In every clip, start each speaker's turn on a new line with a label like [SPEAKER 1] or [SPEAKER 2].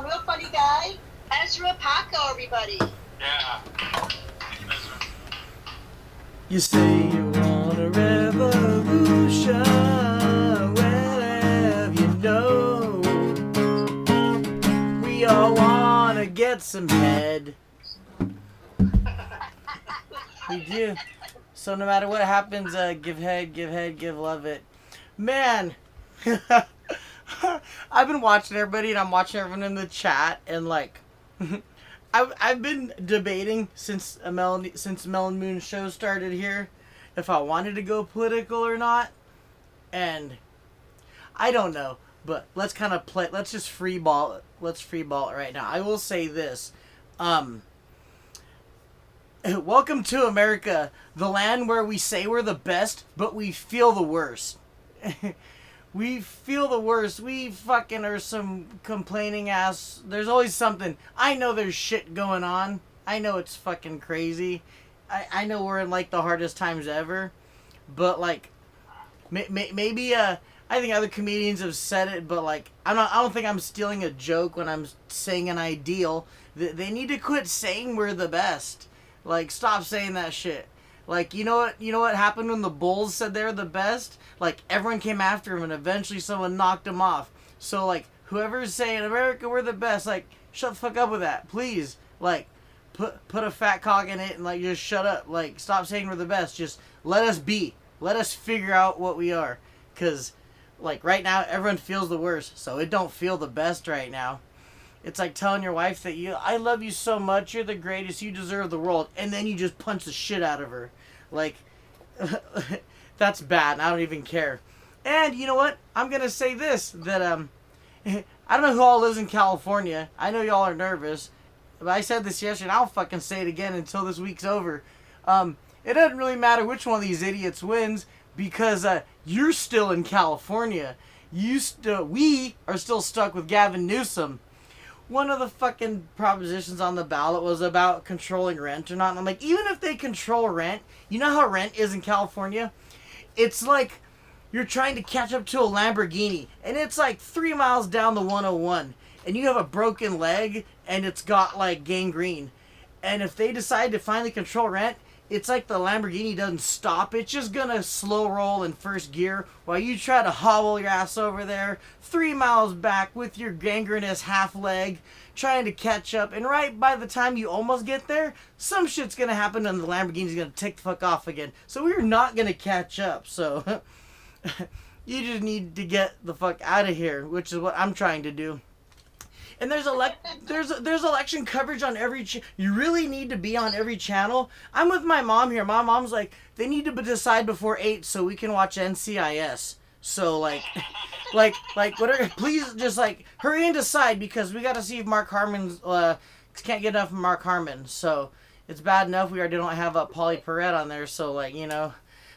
[SPEAKER 1] real funny guy, Ezra Paco, everybody.
[SPEAKER 2] Yeah. Ezra.
[SPEAKER 3] You say you want a revolution, well, have you know, we all want to get some head. We do. So no matter what happens, give head, give love it. Man, I've been watching everybody, and I'm watching everyone in the chat, and like, I've been debating since Melon Moon show started here, if I wanted to go political or not, and I don't know. But let's kind of play. Let's just free ball it. Let's free ball it right now. I will say this. Welcome to America, the land where we say we're the best, but we feel the worst. We feel the worst. We fucking are some complaining ass. There's always something. I know there's shit going on. I know it's fucking crazy. I know we're in like the hardest times ever. But like, maybe I think other comedians have said it, but like, I don't think I'm stealing a joke when I'm saying an ideal. They need to quit saying we're the best. Like, stop saying that shit. Like, you know what happened when the Bulls said they're the best? Like, everyone came after him, and eventually someone knocked him off. So, like, whoever's saying, America, we're the best, like, shut the fuck up with that, please. Like, put a fat cock in it and, like, just shut up. Like, stop saying we're the best. Just let us be. Let us figure out what we are. Because, like, right now, everyone feels the worst. So it don't feel the best right now. It's like telling your wife that I love you so much, you're the greatest, you deserve the world, and then you just punch the shit out of her. Like, that's bad, and I don't even care. And you know what? I'm gonna say this, that I don't know who all lives in California. I know y'all are nervous, but I said this yesterday, and I'll fucking say it again until this week's over. It doesn't really matter which one of these idiots wins, because you're still in California. We are still stuck with Gavin Newsom. One of the fucking propositions on the ballot was about controlling rent or not. And I'm like, even if they control rent, you know how rent is in California? It's like you're trying to catch up to a Lamborghini, and it's like 3 miles down the 101, and you have a broken leg, and it's got like gangrene. And if they decide to finally control rent, it's like the Lamborghini doesn't stop. It's just gonna slow roll in first gear while you try to hobble your ass over there 3 miles back with your gangrenous half leg trying to catch up. And right by the time you almost get there, some shit's gonna happen and the Lamborghini's gonna take the fuck off again. So we're not gonna catch up. So you just need to get the fuck out of here, which is what I'm trying to do. And there's election coverage on every you really need to be on every channel. I'm with my mom here. My mom's like, they need to decide before 8 so we can watch NCIS. So like whatever, please just like hurry and decide, because we got to see if Mark Harmon's can't get enough of Mark Harmon. So it's bad enough we already don't have a Polly Perrette on there, so like, you know,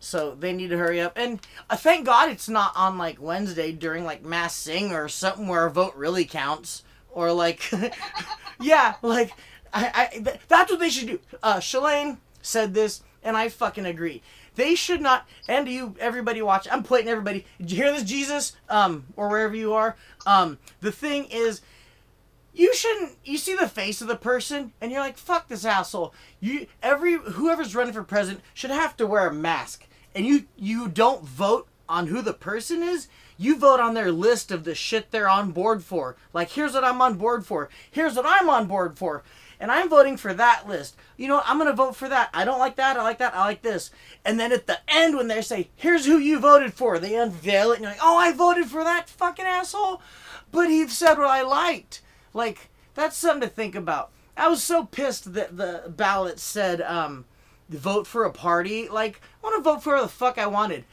[SPEAKER 3] so they need to hurry up. And thank God it's not on like Wednesday during like Mass Sing or something where a vote really counts. Or like, yeah, like, that's what they should do. Shalane said this, and I fucking agree. They should not, and you, everybody watch, I'm pointing everybody, did you hear this, Jesus? Or wherever you are. The thing is, you see the face of the person, and you're like, fuck this asshole. Whoever's running for president should have to wear a mask. And you don't vote on who the person is. You vote on their list of the shit they're on board for. Like, here's what I'm on board for. Here's what I'm on board for. And I'm voting for that list. You know what? I'm going to vote for that. I don't like that. I like that. I like this. And then at the end, when they say, here's who you voted for, they unveil it. And you're like, oh, I voted for that fucking asshole. But he said what I liked. Like, that's something to think about. I was so pissed that the ballot said, vote for a party. Like, I want to vote for whatever the fuck I wanted.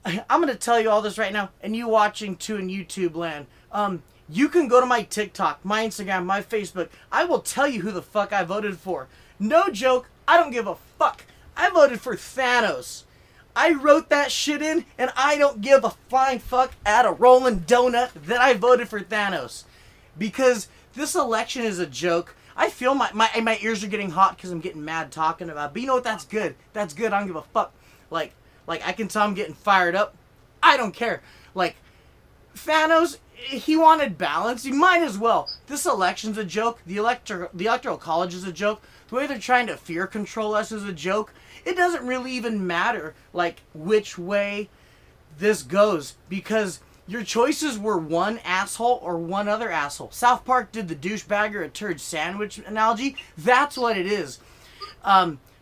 [SPEAKER 3] I'm going to tell you all this right now, and you watching too in YouTube land. You can go to my TikTok, my Instagram, my Facebook. I will tell you who the fuck I voted for. No joke, I don't give a fuck. I voted for Thanos. I wrote that shit in, and I don't give a flying fuck at a rolling donut that I voted for Thanos. Because this election is a joke. I feel my ears are getting hot because I'm getting mad talking about it. But you know what? That's good. That's good. I don't give a fuck. Like I can tell I'm getting fired up. I don't care. Like, Thanos he wanted balance. He might as well. This election's a joke. The electoral college is a joke. The way they're trying to fear control us is a joke. It doesn't really even matter, like, which way this goes, because your choices were one asshole or one other asshole. South Park did the douchebagger a turd sandwich analogy. That's what it is.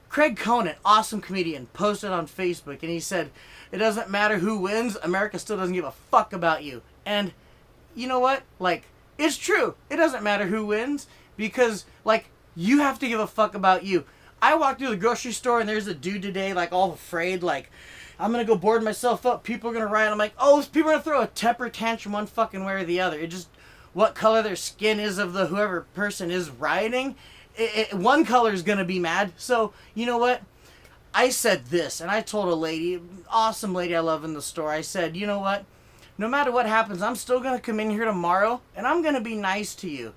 [SPEAKER 3] Craig Conan, awesome comedian, posted on Facebook, and he said, it doesn't matter who wins, America still doesn't give a fuck about you. And you know what? Like, it's true. It doesn't matter who wins, because, like, you have to give a fuck about you. I walked through the grocery store and there's a dude today, like, all afraid, like, I'm gonna go board myself up, people are gonna riot. I'm like, oh, people are gonna throw a temper tantrum one fucking way or the other. It just, what color their skin is of the whoever person is rioting, one color is gonna be mad. So, you know what? I said this, and I told a lady, awesome lady I love in the store, I said, you know what? No matter what happens, I'm still gonna come in here tomorrow, and I'm gonna be nice to you.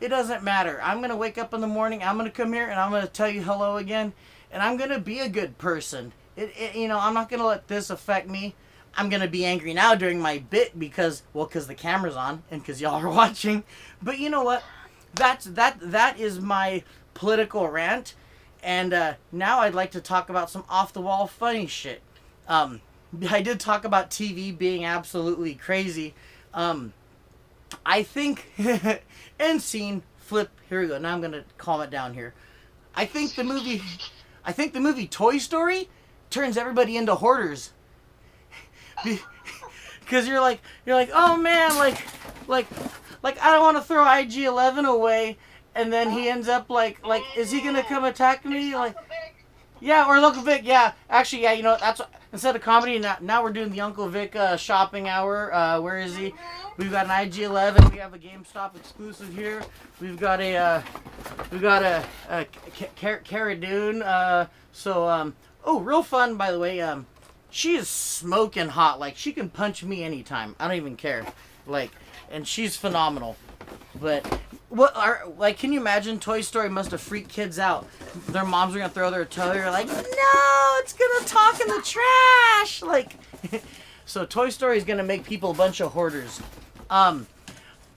[SPEAKER 3] It doesn't matter. I'm going to wake up in the morning, I'm going to come here, and I'm going to tell you hello again, and I'm going to be a good person. You know, I'm not going to let this affect me. I'm going to be angry now during my bit because the camera's on and because y'all are watching. But you know what? That is my political rant, and now I'd like to talk about some off-the-wall funny shit. I did talk about TV being absolutely crazy. I think, end scene, flip, here we go, now I'm going to calm it down here. I think the movie Toy Story turns everybody into hoarders. Because you're like, oh man, like, I don't want to throw IG-11 away, and then he ends up like, is he going to come attack me? Like, yeah, or Uncle Vic, yeah. Actually, yeah, you know, that's, instead of comedy, now we're doing the Uncle Vic shopping hour. Where is he? We've got an IG-11. We have a GameStop exclusive here. We've got a Cara Dune. Oh, real fun, by the way. She is smoking hot. Like, she can punch me anytime. I don't even care. Like, and she's phenomenal. But can you imagine? Toy Story must have freaked kids out. Their moms are gonna throw their toy. You're like, no, it's gonna talk in the trash. Like, so Toy Story is gonna make people a bunch of hoarders.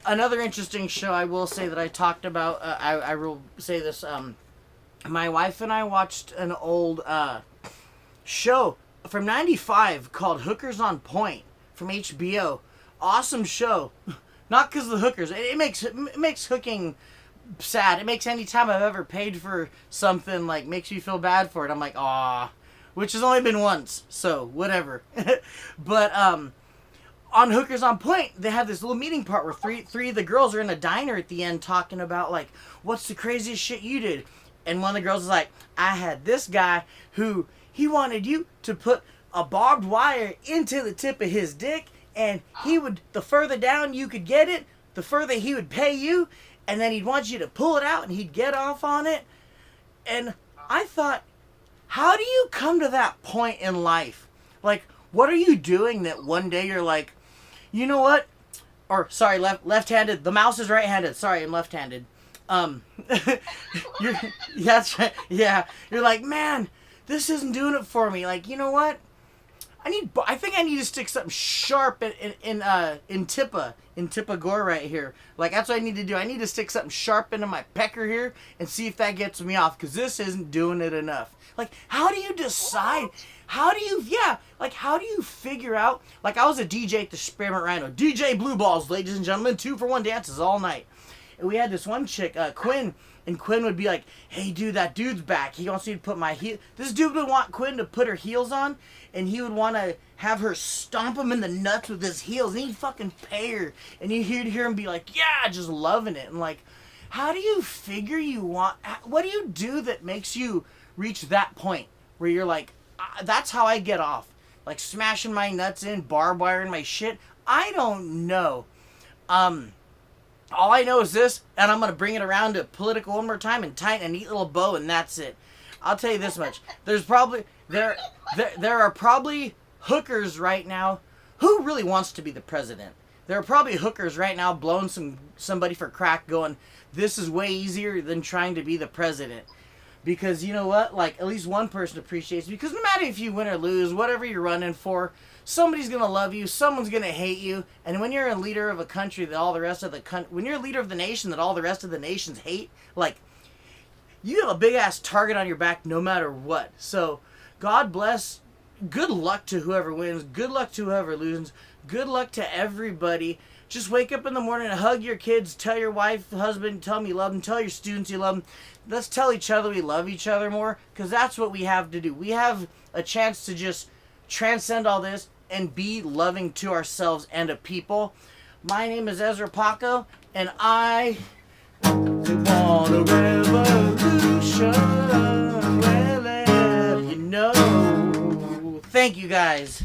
[SPEAKER 3] Another interesting show I will say that I talked about. I will say this. My wife and I watched an old show from '95 called Hookers on Point from HBO. Awesome show. Not because of the hookers. It makes hooking sad. It makes any time I've ever paid for something, like, makes me feel bad for it. I'm like, ah, which has only been once, so whatever. But on Hookers on Point, they have this little meeting part where three of the girls are in a diner at the end talking about, like, what's the craziest shit you did? And one of the girls is like, I had this guy who, he wanted you to put a barbed wire into the tip of his dick, and he would, the further down you could get it, the further he would pay you, and then he'd want you to pull it out and he'd get off on it. And I thought, how do you come to that point in life? Like, what are you doing that one day you're like, you know what? Or, sorry, left-handed. The mouse is right-handed. Sorry, I'm left-handed. That's right. Yeah. You're like, man, this isn't doing it for me. Like, you know what? I think I need to stick something sharp in Tippa Gore right here. Like, that's what I need to do. I need to stick something sharp into my pecker here and see if that gets me off, because this isn't doing it enough. Like, how do you decide? How do you figure out? Like, I was a DJ at the Spearmint Rhino. DJ Blue Balls, ladies and gentlemen. 2-for-1 dances all night. And we had this one chick, Quinn, and Quinn would be like, hey, dude, that dude's back. He wants me to put my heel. This dude would want Quinn to put her heels on, and he would want to have her stomp him in the nuts with his heels, and he'd fucking pay her. And you'd hear him be like, yeah, just loving it. And like, how do you figure what do you do that makes you reach that point where you're like, that's how I get off? Like, smashing my nuts in, barbed wiring my shit? I don't know. All I know is this, and I'm going to bring it around to political one more time and tighten a neat little bow, and that's it. I'll tell you this much. There are probably hookers right now. Who really wants to be the president? There are probably hookers right now blowing somebody for crack going, this is way easier than trying to be the president. Because you know what? Like, at least one person appreciates, because no matter if you win or lose, whatever you're running for, somebody's gonna love you, someone's gonna hate you, and when you're a leader of a country that all the rest of the when you're a leader of the nation that all the rest of the nations hate, like, you have a big ass target on your back no matter what. So, God bless. Good luck to whoever wins. Good luck to whoever loses. Good luck to everybody. Just wake up in the morning and hug your kids. Tell your wife, husband, tell them you love them. Tell your students you love them. Let's tell each other we love each other more, because that's what we have to do. We have a chance to just transcend all this and be loving to ourselves and to people. My name is Ezra Paco, and I want a revolution. Well, you know. Thank you guys.